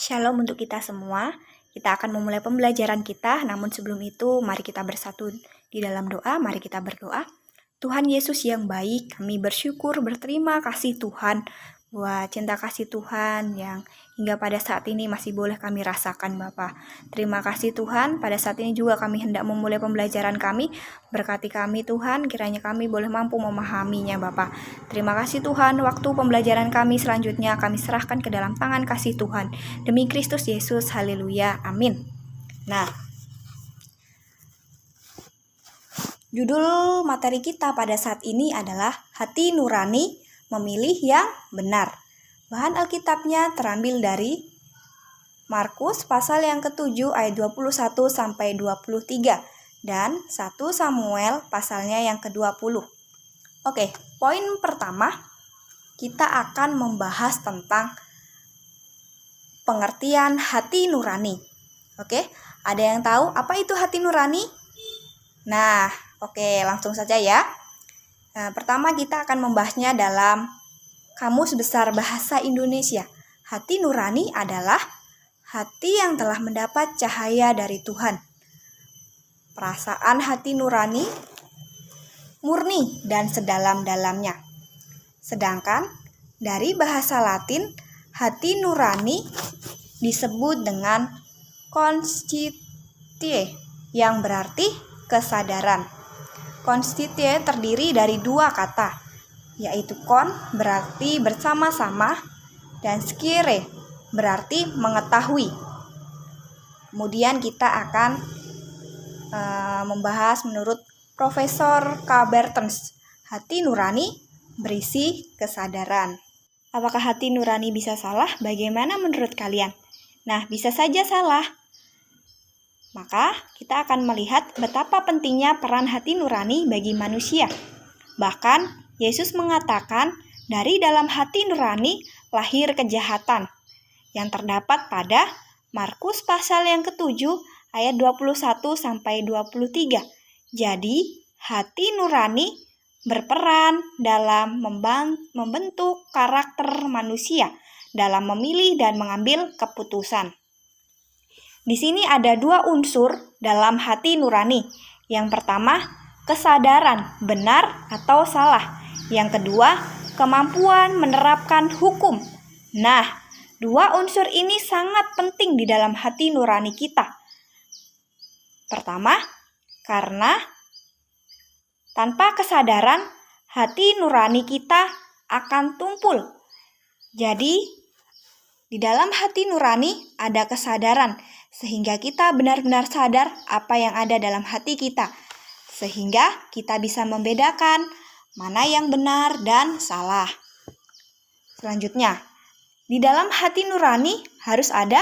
Shalom untuk kita semua. Kita akan memulai pembelajaran kita, namun sebelum itu mari kita bersatu di dalam doa, mari kita berdoa. Tuhan Yesus yang baik, kami bersyukur, berterima kasih Tuhan buat cinta kasih Tuhan yang hingga pada saat ini masih boleh kami rasakan Bapa. Terima kasih Tuhan, pada saat ini juga kami hendak memulai pembelajaran kami. Berkati kami Tuhan, kiranya kami boleh mampu memahaminya Bapa. Terima kasih Tuhan, waktu pembelajaran kami selanjutnya kami serahkan ke dalam tangan kasih Tuhan. Demi Kristus Yesus, haleluya, amin. Nah, judul materi kita pada saat ini adalah hati nurani memilih yang benar. Bahan Alkitabnya terambil dari Markus pasal yang ke-7 ayat 21 sampai 23 dan 1 Samuel pasalnya yang ke-20. Oke, poin pertama kita akan membahas tentang pengertian hati nurani. Oke, ada yang tahu apa itu hati nurani? Nah, oke, langsung saja ya. Pertama kita akan membahasnya dalam Kamus Besar Bahasa Indonesia. Hati nurani adalah hati yang telah mendapat cahaya dari Tuhan. Perasaan hati nurani murni dan sedalam-dalamnya. Sedangkan dari bahasa Latin, hati nurani disebut dengan conscitia yang berarti kesadaran. Conscitia terdiri dari dua kata, yaitu con berarti bersama-sama dan scire berarti mengetahui. Kemudian kita akan membahas menurut Profesor K. Bertens, hati nurani berisi kesadaran. Apakah hati nurani bisa salah? Bagaimana menurut kalian? Nah, bisa saja salah. Maka kita akan melihat betapa pentingnya peran hati nurani bagi manusia. Bahkan Yesus mengatakan dari dalam hati nurani lahir kejahatan yang terdapat pada Markus pasal yang ke-7 ayat 21 sampai 23. Jadi, hati nurani berperan dalam membentuk karakter manusia dalam memilih dan mengambil keputusan. Di sini ada dua unsur dalam hati nurani. Yang pertama, kesadaran benar atau salah. Yang kedua, kemampuan menerapkan hukum. Nah, dua unsur ini sangat penting di dalam hati nurani kita. Pertama, karena tanpa kesadaran, hati nurani kita akan tumpul. Jadi, di dalam hati nurani ada kesadaran, sehingga kita benar-benar sadar apa yang ada dalam hati kita. Sehingga kita bisa membedakan mana yang benar dan salah. Selanjutnya, di dalam hati nurani harus ada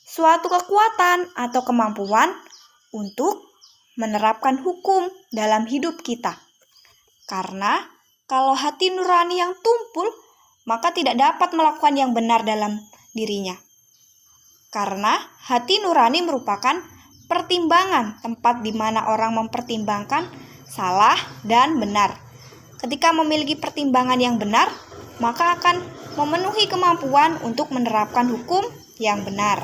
suatu kekuatan atau kemampuan untuk menerapkan hukum dalam hidup kita. Karena kalau hati nurani yang tumpul, maka tidak dapat melakukan yang benar dalam dirinya. Karena hati nurani merupakan pertimbangan, tempat di mana orang mempertimbangkan salah dan benar. Ketika memiliki pertimbangan yang benar, maka akan memenuhi kemampuan untuk menerapkan hukum yang benar.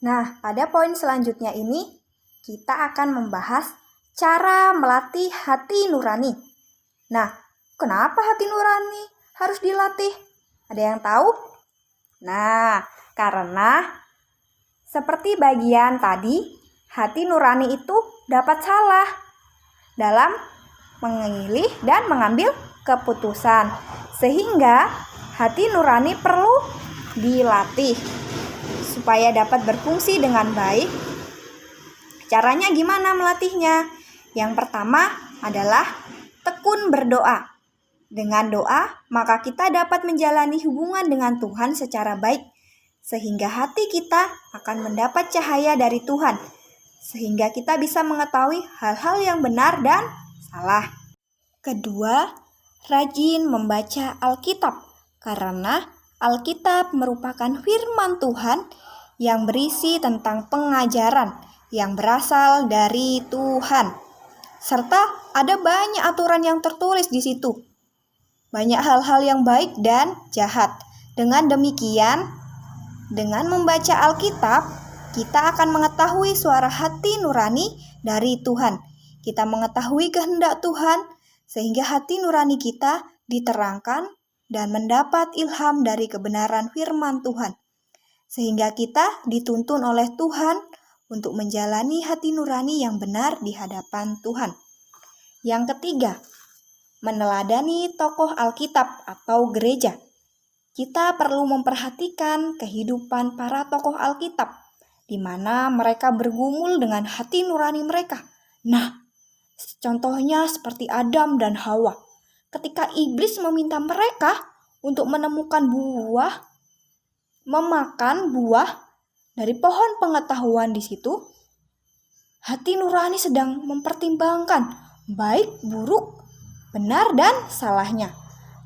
Nah, pada poin selanjutnya ini, kita akan membahas cara melatih hati nurani. Nah, kenapa hati nurani harus dilatih? Ada yang tahu? Nah, karena seperti bagian tadi, hati nurani itu dapat salah dalam memilih dan mengambil keputusan. Sehingga hati nurani perlu dilatih supaya dapat berfungsi dengan baik. Caranya gimana melatihnya? Yang pertama adalah tekun berdoa. Dengan doa, maka kita dapat menjalani hubungan dengan Tuhan secara baik, sehingga hati kita akan mendapat cahaya dari Tuhan, sehingga kita bisa mengetahui hal-hal yang benar dan salah. Kedua, rajin membaca Alkitab, karena Alkitab merupakan firman Tuhan yang berisi tentang pengajaran yang berasal dari Tuhan. Serta ada banyak aturan yang tertulis di situ. Banyak hal-hal yang baik dan jahat. Dengan demikian, dengan membaca Alkitab, kita akan mengetahui suara hati nurani dari Tuhan. Kita mengetahui kehendak Tuhan, sehingga hati nurani kita diterangkan dan mendapat ilham dari kebenaran firman Tuhan. Sehingga kita dituntun oleh Tuhan untuk menjalani hati nurani yang benar di hadapan Tuhan. Yang ketiga, meneladani tokoh Alkitab atau gereja. Kita perlu memperhatikan kehidupan para tokoh Alkitab, di mana mereka bergumul dengan hati nurani mereka. Nah, contohnya seperti Adam dan Hawa. Ketika iblis meminta mereka untuk menemukan buah, memakan buah dari pohon pengetahuan di situ, hati nurani sedang mempertimbangkan baik, buruk, benar, dan salahnya.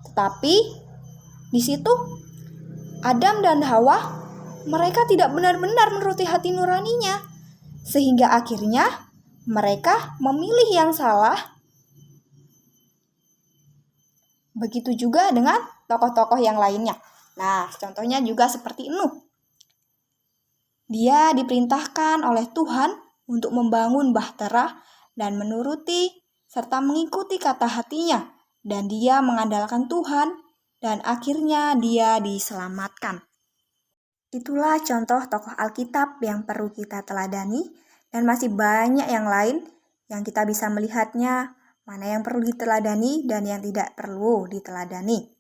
Tetapi di situ Adam dan Hawa, mereka tidak benar-benar menuruti hati nuraninya, sehingga akhirnya mereka memilih yang salah. Begitu juga dengan tokoh-tokoh yang lainnya. Nah, contohnya juga seperti Nuh. Dia diperintahkan oleh Tuhan untuk membangun bahtera dan menuruti serta mengikuti kata hatinya, dan dia mengandalkan Tuhan, dan akhirnya dia diselamatkan. Itulah contoh tokoh Alkitab yang perlu kita teladani, dan masih banyak yang lain yang kita bisa melihatnya, mana yang perlu diteladani dan yang tidak perlu diteladani.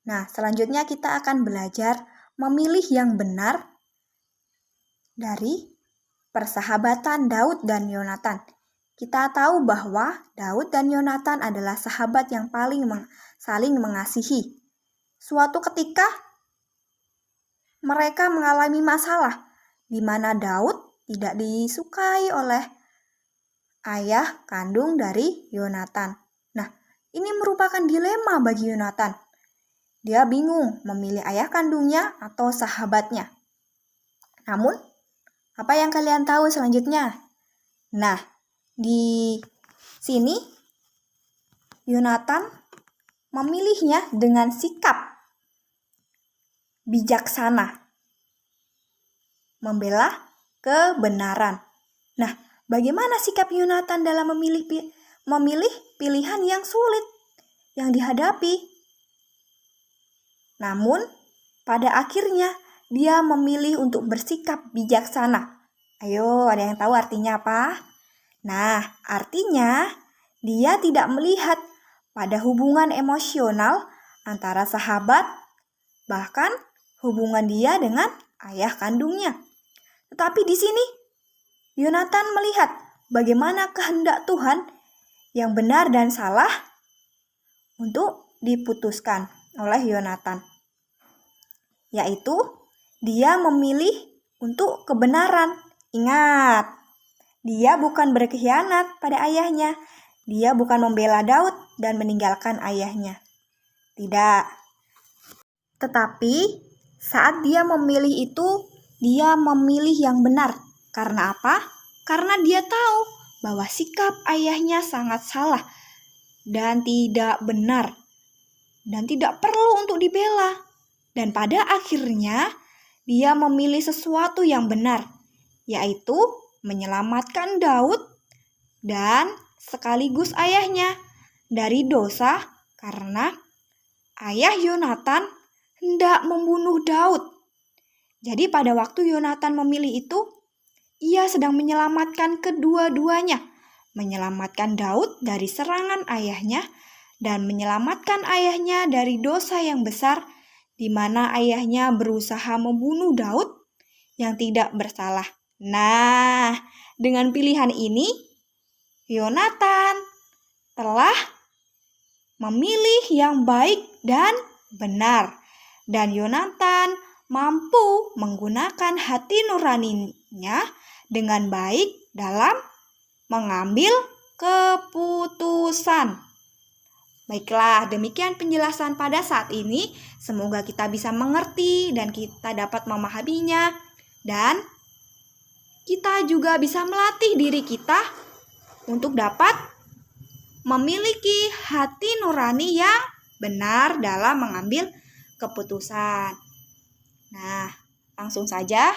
Nah, selanjutnya kita akan belajar memilih yang benar dari persahabatan Daud dan Yonatan. Kita tahu bahwa Daud dan Yonatan adalah sahabat yang saling mengasihi. Suatu ketika mereka mengalami masalah di mana Daud tidak disukai oleh ayah kandung dari Yonatan. Nah, ini merupakan dilema bagi Yonatan. Dia bingung memilih ayah kandungnya atau sahabatnya. Namun, apa yang kalian tahu selanjutnya? Nah, di sini Yonatan memilihnya dengan sikap bijaksana, membela kebenaran. Nah, bagaimana sikap Yonatan dalam memilih pilihan yang sulit yang dihadapi? Namun, pada akhirnya dia memilih untuk bersikap bijaksana. Ayo, ada yang tahu artinya apa? Nah, artinya dia tidak melihat pada hubungan emosional antara sahabat, bahkan hubungan dia dengan ayah kandungnya. Tetapi di sini, Yonatan melihat bagaimana kehendak Tuhan yang benar dan salah untuk diputuskan oleh Yonatan. Yaitu, dia memilih untuk kebenaran. Ingat, dia bukan berkhianat pada ayahnya. Dia bukan membela Daud dan meninggalkan ayahnya. Tidak. Tetapi saat dia memilih itu, dia memilih yang benar. Karena apa? Karena dia tahu bahwa sikap ayahnya sangat salah dan tidak benar dan tidak perlu untuk dibela. Dan pada akhirnya dia memilih sesuatu yang benar, yaitu menyelamatkan Daud dan sekaligus ayahnya dari dosa karena ayah Yonatan hendak membunuh Daud. Jadi pada waktu Yonatan memilih itu, ia sedang menyelamatkan kedua-duanya, menyelamatkan Daud dari serangan ayahnya dan menyelamatkan ayahnya dari dosa yang besar di mana ayahnya berusaha membunuh Daud yang tidak bersalah. Nah, dengan pilihan ini, Yonatan telah memilih yang baik dan benar. Dan Yonatan mampu menggunakan hati nuraninya dengan baik dalam mengambil keputusan. Baiklah, demikian penjelasan pada saat ini. Semoga kita bisa mengerti dan kita dapat memahaminya. Dan kita juga bisa melatih diri kita untuk dapat memiliki hati nurani yang benar dalam mengambil keputusan. Nah, langsung saja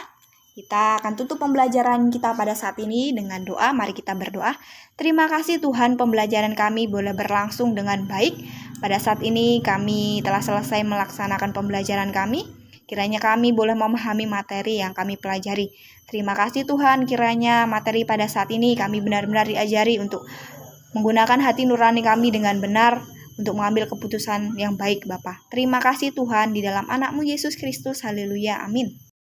kita akan tutup pembelajaran kita pada saat ini dengan doa. Mari kita berdoa. Terima kasih Tuhan, pembelajaran kami boleh berlangsung dengan baik. Pada saat ini kami telah selesai melaksanakan pembelajaran kami. Kiranya kami boleh memahami materi yang kami pelajari. Terima kasih Tuhan, kiranya materi pada saat ini kami benar-benar diajari untuk menggunakan hati nurani kami dengan benar untuk mengambil keputusan yang baik Bapa. Terima kasih Tuhan, di dalam anak-Mu Yesus Kristus. Haleluya. Amin.